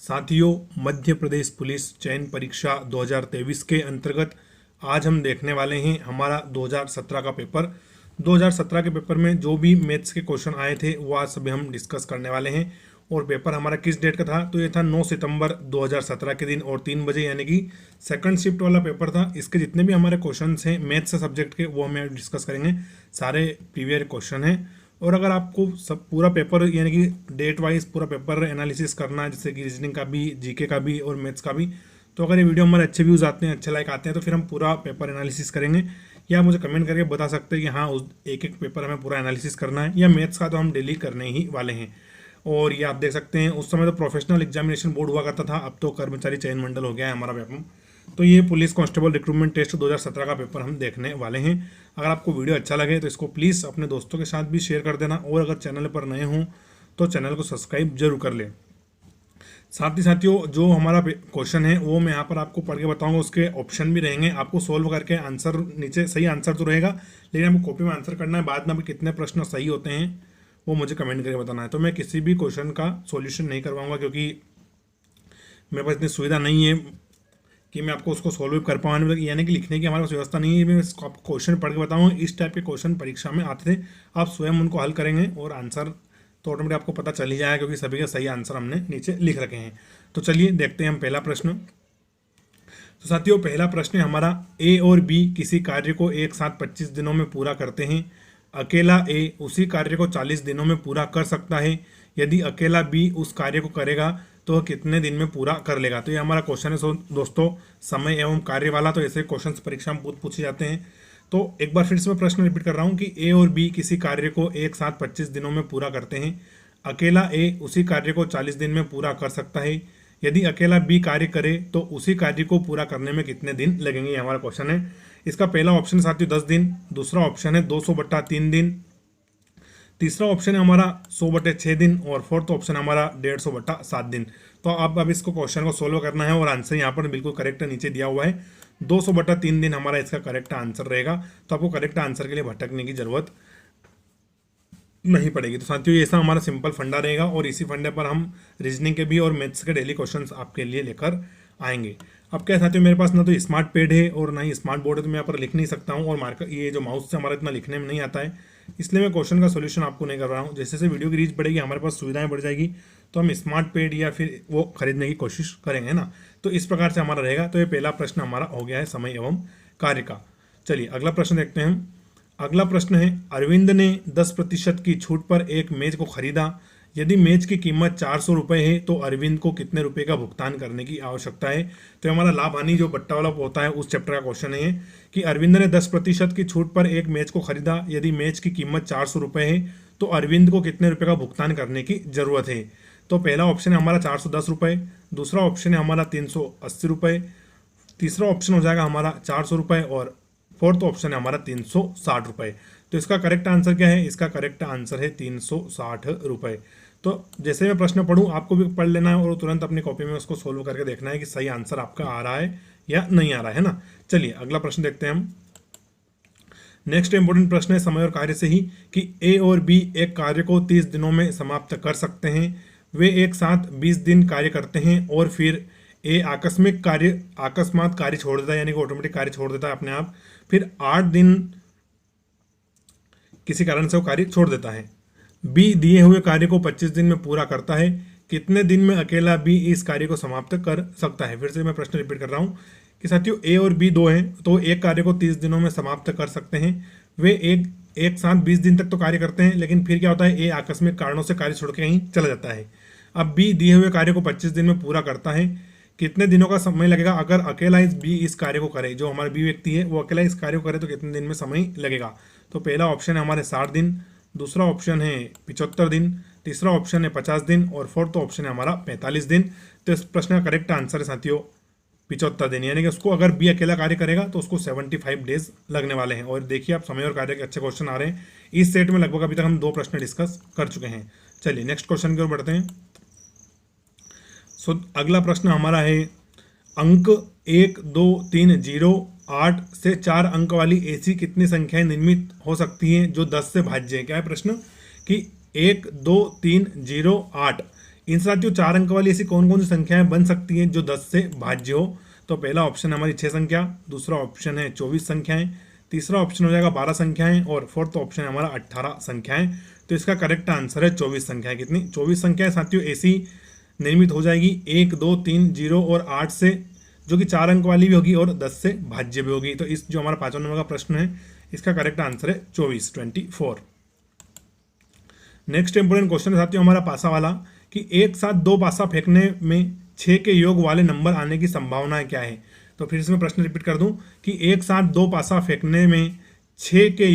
साथियों, मध्य प्रदेश पुलिस चयन परीक्षा 2023 के अंतर्गत आज हम देखने वाले हैं हमारा 2017 का पेपर। 2017 के पेपर में जो भी मैथ्स के क्वेश्चन आए थे वो आज सभी हम डिस्कस करने वाले हैं। और पेपर हमारा किस डेट का था, तो ये था 9 सितंबर 2017 के दिन और 3 बजे, यानी कि सेकंड शिफ्ट वाला पेपर था। इसके जितने भी हमारे क्वेश्चन हैं मैथ्स सब्जेक्ट के वो हम डिस्कस करेंगे। सारे प्रीवियस क्वेश्चन हैं। और अगर आपको सब पूरा पेपर यानी कि डेट वाइज पूरा पेपर एनालिसिस करना है, जैसे कि रीजनिंग का भी, जीके का भी और मैथ्स का भी, तो अगर ये वीडियो हमारे अच्छे व्यूज़ आते हैं, अच्छे लाइक आते हैं, तो फिर हम पूरा पेपर एनालिसिस करेंगे। या मुझे कमेंट करके बता सकते हैं कि हाँ उस एक एक पेपर हमें पूरा एनालिसिस करना है, या मैथ्स का तो हम डेली करने ही वाले हैं। और ये आप देख सकते हैं उस समय तो प्रोफेशनल एग्जामिनेशन बोर्ड हुआ करता था, अब तो कर्मचारी चयन मंडल हो गया है हमारा पेपर। तो ये पुलिस कांस्टेबल रिक्रूटमेंट टेस्ट 2017 का पेपर हम देखने वाले हैं। अगर आपको वीडियो अच्छा लगे तो इसको प्लीज़ अपने दोस्तों के साथ भी शेयर कर देना, और अगर चैनल पर नए हों तो चैनल को सब्सक्राइब जरूर कर लें। साथ ही साथियों, जो हमारा क्वेश्चन है वो मैं यहाँ पर आपको पढ़ के बताऊंगा, उसके ऑप्शन भी रहेंगे, आपको सोल्व करके आंसर नीचे सही आंसर तो रहेगा, लेकिन आपको कॉपी में आंसर करना है। बाद में कितने प्रश्न सही होते हैं वो मुझे कमेंट करके बताना है। तो मैं किसी भी क्वेश्चन का सॉल्यूशन नहीं करवाऊंगा, क्योंकि मेरे पास इतनी सुविधा नहीं है कि मैं आपको उसको सॉल्व कर पाऊँ, यानी कि लिखने की हमारे पास व्यवस्था नहीं है। मैं आपको क्वेश्चन पढ़ के बताऊँगा। इस टाइप के क्वेश्चन परीक्षा में आते थे, आप स्वयं उनको हल करेंगे और आंसर तो ऑटोमेटिक आपको पता चल ही जाएगा, क्योंकि सभी के सही आंसर हमने नीचे लिख रखे हैं। तो चलिए देखते हैं हम पहला प्रश्न। तो साथियों, पहला प्रश्न है हमारा, ए और बी किसी कार्य को एक साथ 25 दिनों में पूरा करते हैं। अकेला ए उसी कार्य को 40 दिनों में पूरा कर सकता है। यदि अकेला बी उस कार्य को करेगा तो वह कितने दिन में पूरा कर लेगा। तो ये हमारा क्वेश्चन है। सो दोस्तों, समय एवं कार्य वाला, तो ऐसे क्वेश्चन परीक्षा में पूछे जाते हैं। तो एक बार फिर से मैं प्रश्न रिपीट कर रहा हूँ कि ए और बी किसी कार्य को एक साथ 25 दिनों में पूरा करते हैं। अकेला ए उसी कार्य को 40 दिन में पूरा कर सकता है। यदि अकेला बी कार्य करे तो उसी कार्य को पूरा करने में कितने दिन लगेंगे, ये हमारा क्वेश्चन है। इसका पहला ऑप्शन साथियों 10 दिन, दूसरा ऑप्शन है 200/3 दिन, तीसरा ऑप्शन है हमारा 100/6 दिन, और फोर्थ ऑप्शन हमारा 150/7 दिन। तो अब इसको क्वेश्चन को सोल्व करना है, और आंसर यहाँ पर बिल्कुल करेक्ट नीचे दिया हुआ है। 200/3 दिन हमारा इसका करेक्ट आंसर रहेगा। तो आपको करेक्ट आंसर के लिए भटकने की जरूरत नहीं पड़ेगी। तो साथियों, ये ऐसा हमारा सिंपल फंडा रहेगा, और इसी फंडे पर हम रीजनिंग के भी और मैथ्स के डेली क्वेश्चंस आपके लिए लेकर आएंगे। अब क्या साथियों, मेरे पास ना तो स्मार्ट पैड है और ना ही स्मार्ट बोर्ड है, तो मैं यहाँ पर लिख नहीं सकता हूँ, और मार्कर ये जो माउस से हमारा इतना लिखने में नहीं आता है, इसलिए मैं क्वेश्चन का सोल्यूशन आपको नहीं कर रहा हूँ। जैसे जैसे वीडियो की रीच बढ़ेगी, हमारे पास सुविधाएं बढ़ जाएगी, तो हम स्मार्ट पैड या फिर वो खरीदने की कोशिश करेंगे ना। तो इस प्रकार से हमारा रहेगा। तो ये पहला प्रश्न हमारा हो गया है समय एवं कार्य का। चलिए अगला प्रश्न देखते हैं हम। अगला प्रश्न है, अरविंद ने 10% की छूट पर एक मेज को खरीदा। यदि मेज की कीमत 400 रुपये है तो अरविंद को कितने रुपए का भुगतान करने की आवश्यकता है। तो हमारा लाभ हानि जो बट्टा वाला होता है उस चैप्टर का क्वेश्चन है कि अरविंद ने 10% की छूट पर एक मेज को खरीदा। यदि मेज की कीमत 400 रुपये है तो अरविंद को कितने रुपए का भुगतान करने की जरूरत है। तो पहला ऑप्शन है हमारा 410 रुपये, दूसरा ऑप्शन है हमारा 380 रुपये, तीसरा ऑप्शन हो जाएगा हमारा 400 रुपये, और फोर्थ ऑप्शन है हमारा 360 रुपये। तो इसका करेक्ट आंसर क्या है? इसका करेक्ट आंसर है 360 रुपये। तो जैसे मैं प्रश्न पढ़ूं आपको भी पढ़ लेना है, और तुरंत अपनी कॉपी में उसको सोल्व करके देखना है कि सही आंसर आपका आ रहा है या नहीं आ रहा है ना। चलिए अगला प्रश्न देखते हैं हम। नेक्स्ट इंपोर्टेंट प्रश्न है समय और कार्य से ही कि ए और बी एक कार्य को 30 दिनों में समाप्त कर सकते हैं। वे एक साथ 20 दिन कार्य करते हैं और फिर ए अकस्मात कार्य छोड़ देता है, यानी कि ऑटोमेटिक कार्य छोड़ देता है अपने आप। फिर 8 दिन किसी कारण से वो कार्य छोड़ देता है। बी दिए हुए कार्य को 25 दिन में पूरा करता है। कितने दिन में अकेला बी इस कार्य को समाप्त कर सकता है। फिर से मैं प्रश्न रिपीट कर रहा हूँ कि साथियों, ए और बी दो हैं, तो एक कार्य को 30 दिनों में समाप्त कर सकते हैं। वे एक साथ 20 दिन तक तो कार्य करते हैं, लेकिन फिर क्या होता है, ए आकस्मिक कारणों से कार्य छोड़ के कहीं चला जाता है। अब बी दिए हुए कार्य को 25 दिन में पूरा करता है। कितने दिनों का समय लगेगा अगर अकेला इस कार्य को करे, जो हमारा बी व्यक्ति है वो अकेला इस कार्य को करे, तो कितने दिन में समय लगेगा। तो पहला ऑप्शन है हमारे 60 दिन, दूसरा ऑप्शन है 75 दिन, तीसरा ऑप्शन है 50 दिन, और फोर्थ ऑप्शन है हमारा 45 दिन। तो इस प्रश्न का करेक्ट आंसर है साथियों 75 दिन, यानी कि उसको अगर बी अकेला कार्य करेगा तो उसको 75 डेज लगने वाले हैं। और देखिए आप समय और कार्य के अच्छे क्वेश्चन आ रहे हैं। इस सेट में लगभग अभी तक हम 2 प्रश्न डिस्कस कर चुके हैं। चलिए नेक्स्ट क्वेश्चन की ओर बढ़ते हैं। अगला प्रश्न हमारा है, अंक 1 2 3 0 8 से 4 अंक वाली ऐसी कितनी संख्याएं निर्मित हो सकती हैं जो 10 से भाज्य है। क्या है प्रश्न कि 1 2 3 0 8 इन साथियों 4 अंक वाली ऐसी कौन कौन सी संख्याएं बन सकती हैं जो 10 से भाज्य हो? तो पहला ऑप्शन है हमारी 6 संख्या, दूसरा ऑप्शन है 24 संख्याएं, तीसरा ऑप्शन हो जाएगा 12 संख्याएं और फोर्थ ऑप्शन है हमारा 18 संख्याएं। तो इसका करेक्ट आंसर है 24 संख्याएं। कितनी? 24 संख्याएं साथियों ऐसी निर्मित हो जाएगी 1, 2, 3, 0 और 8 से, जो कि 4 अंक वाली भी होगी और 10 से भाज्य भी होगी। तो इस जो हमारा 5वां नंबर का प्रश्न है इसका करेक्ट आंसर है 24। नेक्स्ट इंपोर्टेंट क्वेश्चन है साथियों हमारा पासा वाला कि एक साथ 2 पासा फेंकने में 6 के योग वाले नंबर आने की संभावना क्या है? तो फिर इसमें प्रश्न रिपीट कर दूं कि एक साथ 2 पासा फेंकने में 6 के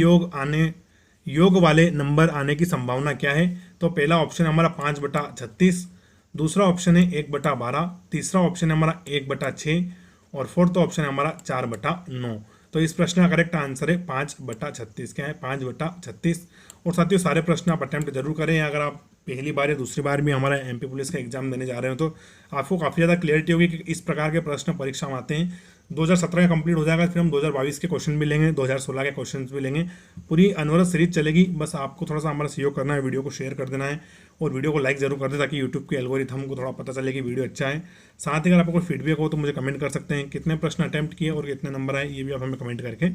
योग वाले नंबर आने की संभावना क्या है? तो पहला ऑप्शन है हमारा 5/36, दूसरा ऑप्शन है 1/12, तीसरा ऑप्शन है हमारा 1/6 और फोर्थ ऑप्शन है हमारा 4/9। तो इस प्रश्न का करेक्ट आंसर है 5/36। क्या है? 5/36। और साथियों सारे प्रश्न आप अटेम्प्ट जरूर करें। अगर आप पहली बार या दूसरी बार भी हमारा एमपी पुलिस का एग्जाम देने जा रहे हो तो आपको काफ़ी ज़्यादा क्लियरिटी होगी कि इस प्रकार के प्रश्न परीक्षा में आते हैं। 2017 का कंप्लीट हो जाएगा, फिर हम 2022 के क्वेश्चन भी लेंगे, 2016 के क्वेश्चन भी लेंगे। पूरी अनवरत सीरीज चलेगी। बस आपको थोड़ा सा हमारा सहयोग करना है, वीडियो को शेयर कर देना है और वीडियो को लाइक जरूर कर दें ताकि यूट्यूब के एल्गोरिथम को थोड़ा पता चले कि वीडियो अच्छा है। साथ ही अगर आपको कोई फीडबैक हो तो मुझे कमेंट कर सकते हैं, कितने प्रश्न अटैम्प्ट किए और कितने नंबर आए ये भी आप हमें कमेंट करके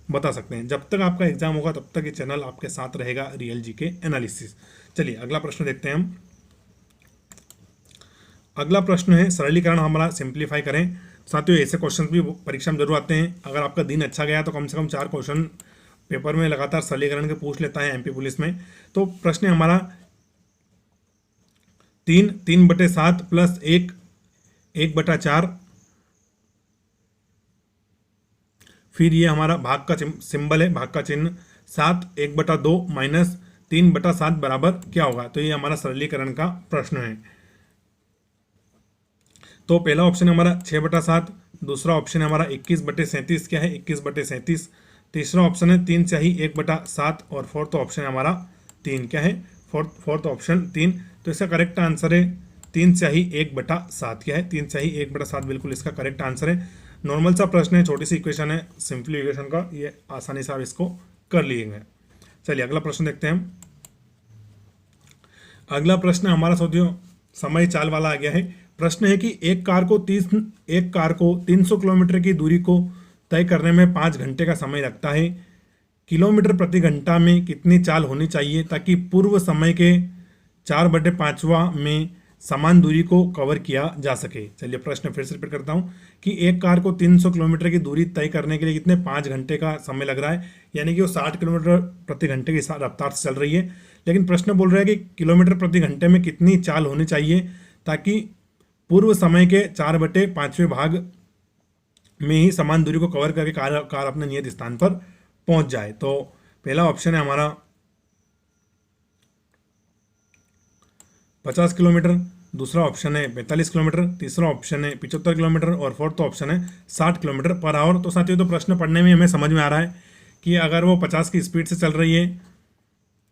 बता सकते हैं। जब तक आपका एग्जाम होगा तब तक ये चैनल आपके साथ रहेगा, रियल जीके एनालिसिस। चलिए अगला प्रश्न देखते हैं हम। अगला प्रश्न है सरलीकरण हमारा सिंप्लीफाई करें। साथियों ऐसे क्वेश्चन भी परीक्षा में जरूर आते हैं। अगर आपका दिन अच्छा गया तो कम से कम 4 क्वेश्चन पेपर में लगातार सरलीकरण के पूछ लेता है एमपी पुलिस में। तो प्रश्न है हमारा 3/7 प्लस 1/4, फिर ये हमारा भाग का सिंबल है, भाग का चिन्ह 7, 1/2 माइनस 3/7 बराबर क्या होगा? तो ये हमारा सरलीकरण का प्रश्न है। तो पहला ऑप्शन है हमारा 6/7, दूसरा ऑप्शन है हमारा 21/37। क्या है? 21/37। तीसरा ऑप्शन है 3/1/7 और फोर्थ ऑप्शन है हमारा 3। क्या है? Fourth option 3। तो इसका करेक्ट आंसर है 3/1/7। क्या है? 3/1/7 बिल्कुल इसका करेक्ट आंसर है। नॉर्मल सा प्रश्न है, छोटी सी इक्वेशन है, सिंप्लीफिकेशन का, ये आसानी से आप इसको कर लिएंगे। चलिए अगला प्रश्न देखते हैं हम। अगला प्रश्न हमारा साथियों समय चाल वाला आ गया है। प्रश्न है कि एक कार को 300 किलोमीटर की दूरी को तय करने में 5 घंटे का समय लगता है। किलोमीटर प्रति घंटा में कितनी चाल होनी चाहिए ताकि पूर्व समय के 4/5 में समान दूरी को कवर किया जा सके? चलिए प्रश्न फिर से रिपीट करता हूं कि एक कार को 300 किलोमीटर की दूरी तय करने के लिए कितने 5 घंटे का समय लग रहा है, यानी कि वो 60 किलोमीटर प्रति घंटे की रफ्तार से चल रही है। लेकिन प्रश्न बोल रहा है कि किलोमीटर प्रति घंटे में कितनी चाल होनी चाहिए ताकि पूर्व समय के 4/5वें भाग में ही समान दूरी को कवर करके कार अपने नियत स्थान पर पहुंच जाए। तो पहला ऑप्शन है हमारा 50 किलोमीटर, दूसरा ऑप्शन है 45 किलोमीटर, तीसरा ऑप्शन है 75 किलोमीटर और फोर्थ ऑप्शन है 60 किलोमीटर पर आवर। तो साथियों तो प्रश्न पढ़ने में हमें समझ में आ रहा है कि अगर वो 50 की स्पीड से चल रही है,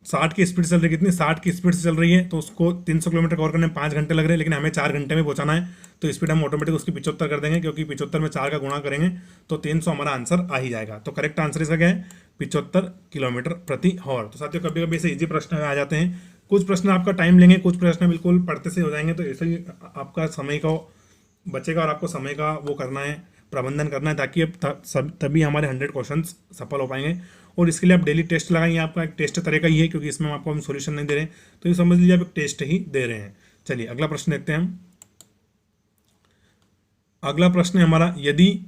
60 की स्पीड से चल रही है, कितनी 60 की स्पीड से चल रही है, तो उसको 300 किलोमीटर कवर करने में 5 घंटे लग रहे हैं, लेकिन हमें 4 घंटे में पहुंचाना है। तो स्पीड हम ऑटोमेटिक उसकी 75 कर देंगे, क्योंकि 75 में 4 का गुणा करेंगे तो 300 हमारा आंसर आ ही जाएगा। तो करेक्ट आंसर इसका क्या है? 75 किलोमीटर प्रति आवर। तो साथियों कभी कभी ऐसे इजी प्रश्न आ जाते हैं, कुछ प्रश्न आपका टाइम लेंगे, कुछ प्रश्न बिल्कुल पढ़ते से हो जाएंगे। तो ऐसे ही आपका समय का बचेगा और आपको समय का वो करना है, प्रबंधन करना है, ताकि अब तभी हमारे 100 क्वेश्चन सफल हो पाएंगे। और इसके लिए आप डेली टेस्ट लगाएंगे। आपका एक टेस्ट तरह का ही है, क्योंकि इसमें आपको हम सोल्यूशन नहीं दे रहे हैं, तो ये समझ लीजिए आप एक टेस्ट ही दे रहे हैं। चलिए अगला प्रश्न देखते हैं हम। अगला प्रश्न है हमारा, यदि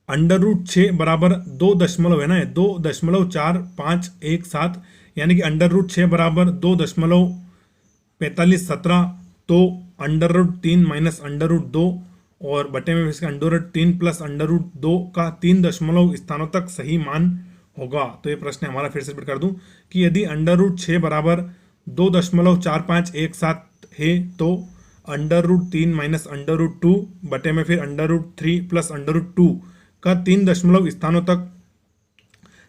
√6 बराबर 2 दशमलव है ना, 2.4517, यानी कि √6 बराबर 2.4517, तो √3 माइनस √2 और बटे में इसका √3 प्लस √2 का 3 दशमलव स्थानों तक सही मान होगा। तो ये प्रश्न हमारा फिर से रिपीट कर दूं कि यदि √6 बराबर 2.4517 है तो √3 माइनस √2 बटे में फिर √3 प्लस √2 का 3 दशमलव स्थानों तक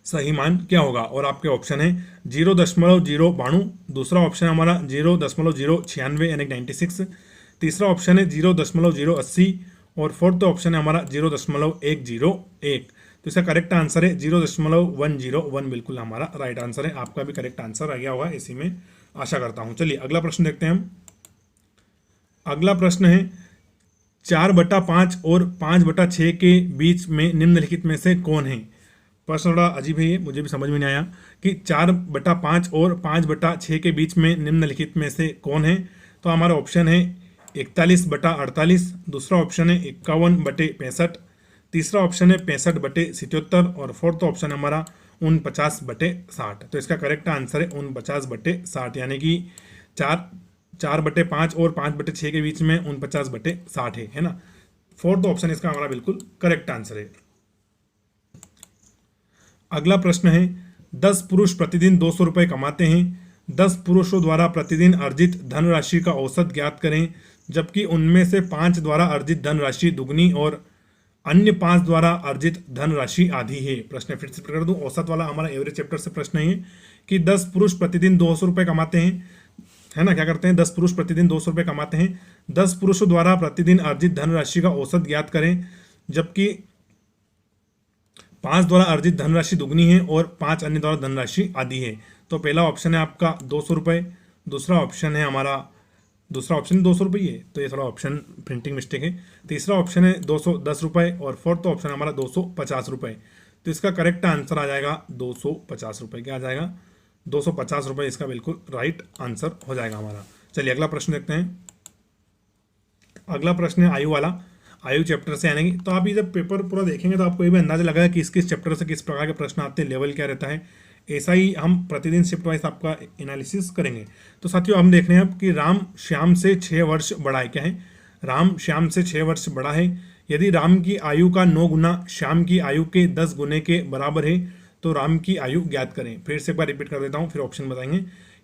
सही मान क्या होगा? और आपके ऑप्शन है 0.092, दूसरा ऑप्शन है हमारा 0.096 यानी 96, तीसरा ऑप्शन है 0.080 और फोर्थ ऑप्शन है हमारा 0.101। तो इसका करेक्ट आंसर है 0.101, बिल्कुल हमारा राइट आंसर है। आपका भी करेक्ट आंसर आ गया होगा, इसी में आशा करता हूं। चलिए अगला प्रश्न देखते हैं हम। अगला प्रश्न है 4/5 और 5/6 के बीच में निम्नलिखित में से कौन है। प्रश्न थोड़ा अजीब है, ये मुझे भी समझ में नहीं आया कि 4/5 और 5/6 के बीच में निम्नलिखित में से कौन है। तो हमारा ऑप्शन है 41/48, दूसरा ऑप्शन है 51/65, तीसरा ऑप्शन है 65/77 और फोर्थ ऑप्शन हमारा 49/60। तो इसका करेक्ट आंसर है 49/60, यानी कि 4/5 और 5/6 के बीच में 49/60 है ना। फोर्थ ऑप्शन इसका हमारा बिल्कुल करेक्ट आंसर है। अगला प्रश्न है 10 पुरुष प्रतिदिन 200 रुपये कमाते हैं। 10 पुरुषों द्वारा प्रतिदिन अर्जित धनराशि का औसत ज्ञात करें, जबकि उनमें से 5 द्वारा अर्जित धनराशि दुगनी और अन्य 5 द्वारा अर्जित धनराशि आधी है। प्रश्न फिर से कर दूं, औसत वाला हमारा एवरेज चैप्टर से प्रश्न है कि 10 पुरुष प्रतिदिन 200 रुपये कमाते हैं, है ना। क्या करते हैं, 10 पुरुष प्रतिदिन 200 रुपये कमाते हैं। 10 पुरुषों द्वारा प्रतिदिन अर्जित धनराशि का औसत ज्ञात करें, जबकि 5 द्वारा अर्जित धनराशि दुगनी है और 5 अन्य द्वारा धनराशि आधी है। तो पहला ऑप्शन है आपका 200 रुपये, दूसरा ऑप्शन है हमारा 200 रुपये है, तो ये थोड़ा ऑप्शन प्रिंटिंग मिस्टेक है। तीसरा ऑप्शन है 210 रुपये और फोर्थ ऑप्शन हमारा 250 रुपये। तो इसका करेक्ट आंसर आ जाएगा 250 रुपये। क्या आ जाएगा, 250 रुपये इसका बिल्कुल राइट आंसर हो जाएगा हमारा। चलिए अगला प्रश्न देखते हैं। अगला प्रश्न है आयु वाला, आयु चैप्टर से आने की। तो आप ये जब पेपर पूरा देखेंगे तो आपको ये भी अंदाजा लगेगा कि किस चैप्टर से किस प्रकार के प्रश्न आते हैं, लेवल क्या रहता है। ऐसा ही हम प्रतिदिन शिफ्ट वाइज आपका एनालिसिस करेंगे। तो साथियों हम देख रहे हैं अब कि राम श्याम से 6 वर्ष बड़ा है। क्या है, राम श्याम से 6 वर्ष बड़ा है। यदि राम की आयु का 9 गुना श्याम की आयु के 10 गुने के बराबर है तो राम की आयु ज्ञात करें। फिर से एक बार रिपीट कर देता हूँ, फिर ऑप्शन बताएंगे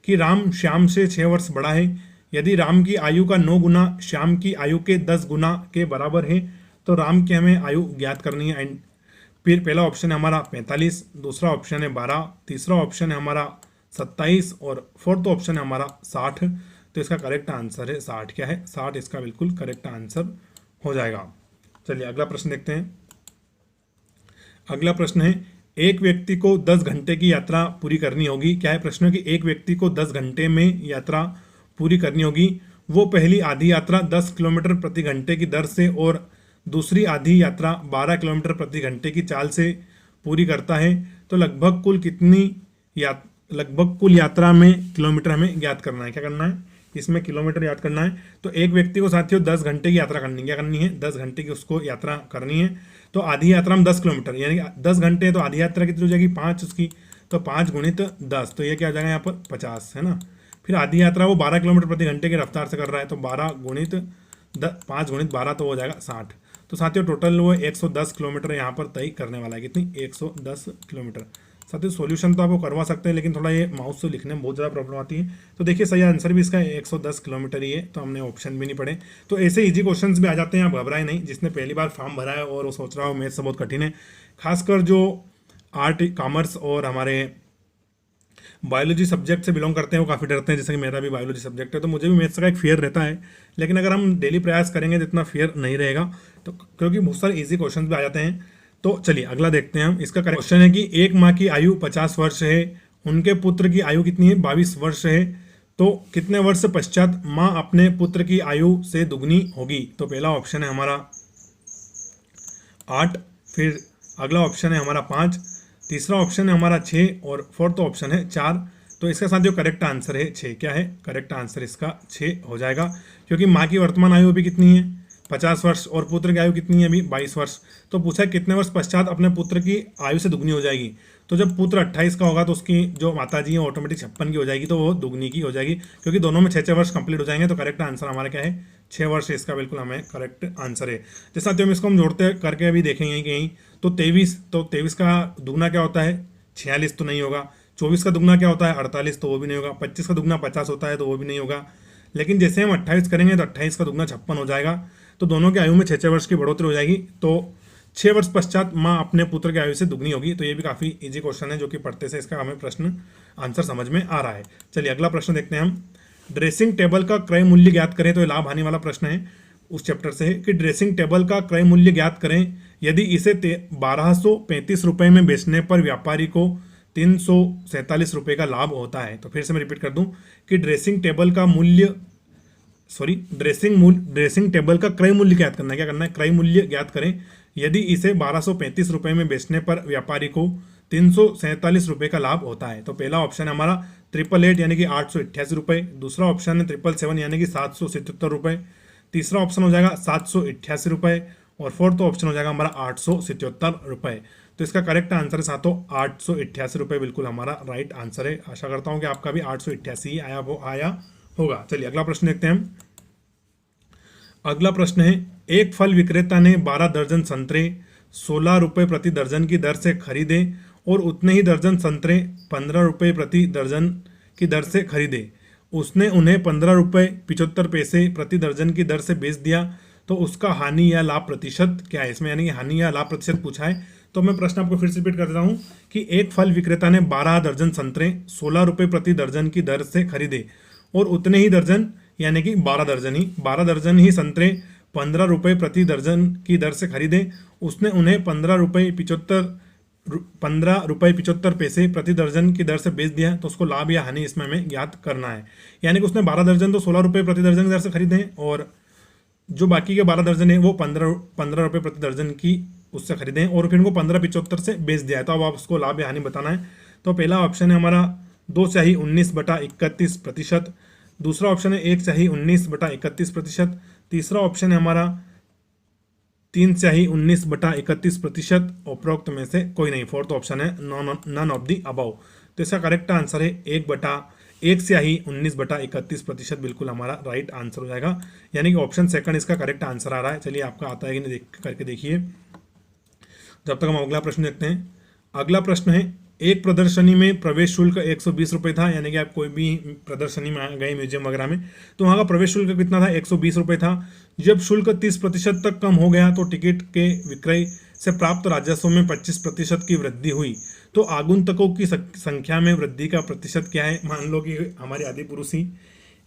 कि राम श्याम से 6 वर्ष बड़ा है। यदि राम की आयु का 9 गुना श्याम की आयु के 10 गुना के बराबर है तो राम की हमें आयु ज्ञात करनी है। एंड फिर पहला ऑप्शन है हमारा 45, दूसरा ऑप्शन है 12, तीसरा ऑप्शन है हमारा 27 और फोर्थ ऑप्शन है हमारा 60। तो इसका करेक्ट आंसर है 60। क्या है, 60 इसका बिल्कुल करेक्ट आंसर हो जाएगा। चलिए अगला प्रश्न देखते हैं। अगला प्रश्न है एक व्यक्ति को 10 घंटे की यात्रा पूरी करनी होगी। क्या है प्रश्न कि एक व्यक्ति को 10 घंटे में यात्रा पूरी करनी होगी। वो पहली आधी यात्रा 10 किलोमीटर प्रति घंटे की दर से और दूसरी आधी यात्रा 12 किलोमीटर प्रति घंटे की चाल से पूरी करता है। तो लगभग कुल यात्रा में किलोमीटर हमें ज्ञात करना है। क्या करना है, इसमें किलोमीटर याद करना है। तो एक व्यक्ति को साथियों 10 घंटे की यात्रा करनी है। क्या करनी है, 10 घंटे की उसको यात्रा करनी है। तो आधी यात्रा में 10 किलोमीटर, यानी 10 घंटे है तो आधी यात्रा कितनी हो जाएगी, 5 उसकी। तो 5 गुणित 10, तो ये क्या हो जाएगा यहाँ पर 50, है ना। फिर आधी यात्रा वो 12 किलोमीटर प्रति घंटे की रफ्तार से कर रहा है, तो 5 गुणित 12 तो हो जाएगा 60। तो साथियों टोटल वो 110 किलोमीटर यहाँ पर तय करने वाला है। कितनी, 110 किलोमीटर। साथियों सॉल्यूशन तो आपको करवा सकते हैं, लेकिन थोड़ा ये माउस से लिखने में बहुत ज़्यादा प्रॉब्लम आती है। तो देखिए सही आंसर भी इसका 110 किलोमीटर ही है, तो हमने ऑप्शन भी नहीं पढ़े। तो ऐसे इजी क्वेश्चंस भी आ जाते हैं, आप घबराए नहीं। जिसने पहली बार फॉर्म भरा है और वो सोच रहा हो मैथ्स बहुत कठिन है, खासकर जो आर्ट कॉमर्स और हमारे बायोलॉजी सब्जेक्ट से बिलोंग करते हैं वो काफ़ी डरते हैं। जैसे कि मेरा भी बायोलॉजी सब्जेक्ट है, तो मुझे भी मैथ्स का एक फियर रहता है। लेकिन अगर हम डेली प्रयास करेंगे तो इतना फियर नहीं रहेगा, तो क्योंकि बहुत सारे इजी क्वेश्चन भी आ जाते हैं। तो चलिए अगला देखते हैं हम। इसका क्वेश्चन है कि एक माँ की आयु 50 वर्ष है, उनके पुत्र की आयु कितनी है, 22 वर्ष है। तो कितने वर्ष पश्चात माँ अपने पुत्र की आयु से दुगनी होगी। तो पहला ऑप्शन है हमारा 8, फिर अगला ऑप्शन है हमारा 5, तीसरा ऑप्शन है हमारा 6 और फोर्थ ऑप्शन है 4। तो इसका साथ जो करेक्ट आंसर है 6। क्या है, करेक्ट आंसर इसका 6 हो जाएगा, क्योंकि माँ की वर्तमान आयु अभी कितनी है, 50 वर्ष, और पुत्र की आयु कितनी है अभी 22 वर्ष। तो पूछा कितने वर्ष पश्चात अपने पुत्र की आयु से दुगनी हो जाएगी। तो जब पुत्र 28 का होगा तो उसकी जो माता जी है ऑटोमेटिक 56 की हो जाएगी, तो वो दुगनी की हो जाएगी, क्योंकि दोनों में 6 वर्ष कंप्लीट हो जाएंगे। तो करेक्ट आंसर हमारा क्या है, 6 वर्ष इसका बिल्कुल हमें करेक्ट आंसर है। जैसा हम इसको हम जोड़ते करके अभी देखेंगे कहीं। तो 23 का दुगना क्या होता है, 46 तो नहीं होगा। 24 का दुगना क्या होता है, 48, तो वो भी नहीं होगा। 25 का दुगना 50 होता है, तो वो भी नहीं होगा। लेकिन जैसे हम 28 करेंगे तो 28 का दुगना 56 हो जाएगा। तो दोनों की आयु में 6 वर्ष की बढ़ोतरी हो जाएगी। तो 6 वर्ष पश्चात माँ अपने पुत्र की आयु से दुगनी होगी। तो ये भी काफ़ी इजी क्वेश्चन है, जो कि पढ़ते से इसका हमें प्रश्न आंसर समझ में आ रहा है। चलिए अगला प्रश्न देखते हैं हम। ड्रेसिंग टेबल का क्रय मूल्य ज्ञात करें। तो ये लाभ हानि वाला प्रश्न है, उस चैप्टर से है कि ड्रेसिंग टेबल का क्रय मूल्य ज्ञात करें यदि इसे 1235 रुपये में बेचने पर व्यापारी को 347 रुपये का लाभ होता है। तो फिर से मैं रिपीट कर दूं कि ड्रेसिंग टेबल का मूल्य ड्रेसिंग टेबल का क्रय मूल्य ज्ञात करना है। क्या करना है? क्रय मूल्य ज्ञात करें। यदि इसे 1235 रुपये में बेचने पर व्यापारी को 347 रुपये का लाभ होता है। तो पहला ऑप्शन है हमारा 888 यानी कि 888 रुपये, दूसरा ऑप्शन है 777 यानी कि 777 रुपये, तीसरा ऑप्शन हो जाएगा 788 रुपये और फोर्थ ऑप्शन हो जाएगा हमारा 877 रुपये। तो इसका करेक्ट आंसर है सातों 888 रुपये, बिल्कुल हमारा राइट आंसर है। आशा करता हूँ कि आपका भी 888 ही आया होगा। चलिए अगला प्रश्न देखते हैं हम। अगला प्रश्न है, एक फल विक्रेता ने 12 दर्जन संतरे 16 रुपये प्रति दर्जन की दर से खरीदे और उतने ही दर्जन संतरे 15 रुपये प्रति दर्जन की दर से खरीदे। उसने उन्हें 15 रुपये 75 पैसे प्रति दर्जन की दर से बेच दिया, तो उसका हानि या लाभ प्रतिशत क्या है? इसमें यानी कि हानि या लाभ प्रतिशत पूछा है। तो मैं प्रश्न आपको फिर से रिपीट कर देता हूँ कि एक फल विक्रेता ने 12 दर्जन संतरे 16 रुपये प्रति दर्जन की दर से खरीदे और उतने ही दर्जन यानी कि 12 दर्जन ही संतरे 15 रुपये प्रति दर्जन की दर से खरीदे। उसने उन्हें 15 रुपये 75 पैसे प्रति दर्जन की दर से बेच दिया, तो उसको लाभ या हानि इसमें हमें ज्ञात करना है। यानी कि उसने 12 दर्जन तो 16 रुपये प्रति दर्जन की दर से खरीदे हैं और जो बाकी के 12 दर्जन है वो 15 रुपये प्रति दर्जन की उससे खरीदे हैं और फिर उनको 15.75 से बेच दिया है। तो अब आप उसको लाभ या हानि बताना है। तो पहला ऑप्शन है हमारा 2/19/31%, दूसरा ऑप्शन है 1/19/31%, तीसरा ऑप्शन है हमारा 3/19/31%, उपरोक्त में से कोई नहीं। फोर्थ ऑप्शन है नन ऑफ दी अबव। तो इसका करेक्ट आंसर है 1/19/31%, बिल्कुल हमारा राइट आंसर हो जाएगा। यानी कि ऑप्शन सेकंड इसका करेक्ट आंसर आ रहा है। चलिए आपका आता है कि नहीं करके देखिए। जब तक हम अगला प्रश्न देखते हैं। अगला प्रश्न है, एक प्रदर्शनी में प्रवेश शुल्क 120 रुपये था। यानी कि आप कोई भी प्रदर्शनी में गए म्यूजियम वगैरह में, तो वहाँ का प्रवेश शुल्क कितना था? 120 रुपये था। जब शुल्क 30% तक कम हो गया तो टिकट के विक्रय से प्राप्त राजस्व में 25% की वृद्धि हुई। तो आगुंतकों की संख्या में वृद्धि का प्रतिशत क्या है? मान लो कि हमारे आदि पुरुष ही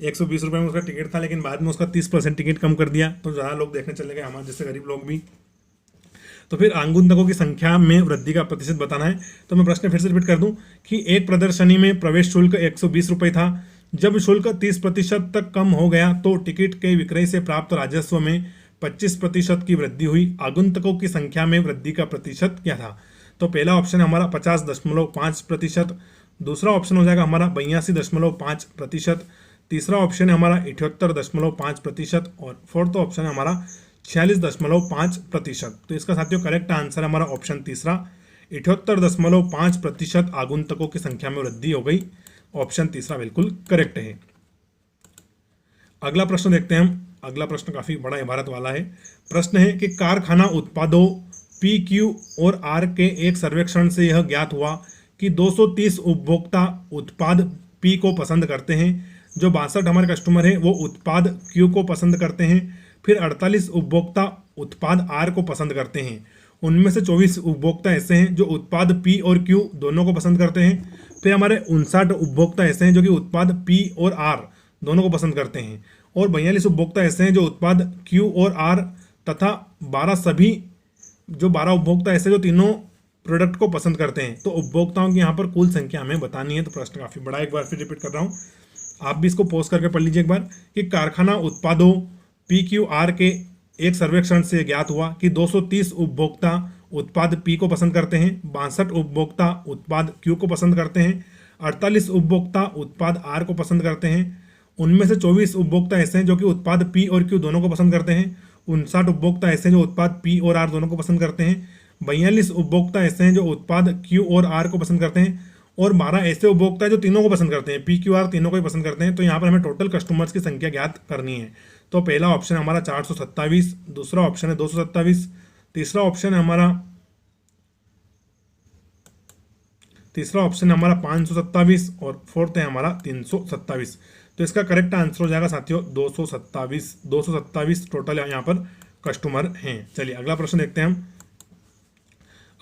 120 रुपये में उसका टिकट था, लेकिन बाद में उसका 30% टिकट कम कर दिया, तो ज़्यादा लोग देखने चले गए, हमारे जैसे गरीब लोग भी। तो फिर आगुंतकों की संख्या में वृद्धि का प्रतिशत बताना है। तो मैं प्रश्न फिर से रिपीट कर दूं कि एक प्रदर्शनी में प्रवेश शुल्क 120 रुपये था। जब शुल्क 30% तक कम हो गया तो टिकट के विक्रय से प्राप्त राजस्व में 25% की वृद्धि हुई। आगुंतकों की संख्या में वृद्धि का प्रतिशत क्या था? तो पहला ऑप्शन है हमारा 50.5%, दूसरा ऑप्शन हो जाएगा हमारा 82.5%, तीसरा ऑप्शन है हमारा 78.5% और फोर्थ ऑप्शन है हमारा 46.5%। तो इसका साथियों करेक्ट आंसर है हमारा ऑप्शन तीसरा, 78.5% आगुंतकों की संख्या में वृद्धि हो गई। ऑप्शन तीसरा बिल्कुल करेक्ट है। अगला प्रश्न देखते हैं हम। अगला प्रश्न काफी बड़ा इबारत वाला है। प्रश्न है कि कारखाना उत्पादों पी, क्यू और आर के एक सर्वेक्षण से यह ज्ञात हुआ कि 230 उपभोक्ता उत्पाद पी को पसंद करते हैं, जो 62 हमारे कस्टमर हैं वो उत्पाद क्यू को पसंद करते हैं, फिर 48 उपभोक्ता उत्पाद आर को पसंद करते हैं, उनमें से 24 उपभोक्ता ऐसे हैं जो उत्पाद पी और क्यू दोनों को पसंद करते हैं, फिर हमारे 59 उपभोक्ता ऐसे हैं जो कि उत्पाद पी और आर दोनों को पसंद करते हैं, और 42 उपभोक्ता ऐसे हैं जो उत्पाद क्यू और आर तथा 12 उपभोक्ता ऐसे जो तीनों प्रोडक्ट को पसंद करते हैं। तो उपभोक्ताओं की यहाँ पर कुल संख्या हमें बतानी है। तो प्रश्न काफी बड़ा, एक बार फिर रिपीट कर रहा हूँ, आप भी इसको पॉज करके पढ़ लीजिए एक बार कि कारखाना उत्पादों पी क्यू आर के एक सर्वेक्षण से ज्ञात हुआ कि 230 उपभोक्ता उत्पाद पी को पसंद करते हैं, 62 उपभोक्ता उत्पाद क्यू को पसंद करते हैं, 48 उपभोक्ता उत्पाद आर को पसंद करते हैं, उनमें से 24 उपभोक्ता ऐसे हैं जो कि उत्पाद पी और क्यू दोनों को पसंद करते हैं, 59 उपभोक्ता ऐसे हैं जो उत्पाद पी और आर दोनों को पसंद करते हैं, 42 उपभोक्ता ऐसे हैं जो उत्पाद क्यू और आर को पसंद करते हैं, और 12 ऐसे उपभोक्ता है जो तीनों को पसंद करते हैं, पी क्यू आर तीनों को ही पसंद करते हैं। तो यहाँ पर हमें टोटल कस्टमर्स की संख्या ज्ञात करनी है। तो पहला ऑप्शन है हमारा 427, दूसरा ऑप्शन है 227, तीसरा ऑप्शन है हमारा 527 और फोर्थ है हमारा 327। तो इसका करेक्ट आंसर हो जाएगा साथियों 227 टोटल यहाँ पर कस्टमर हैं। चलिए अगला प्रश्न देखते हैं हम।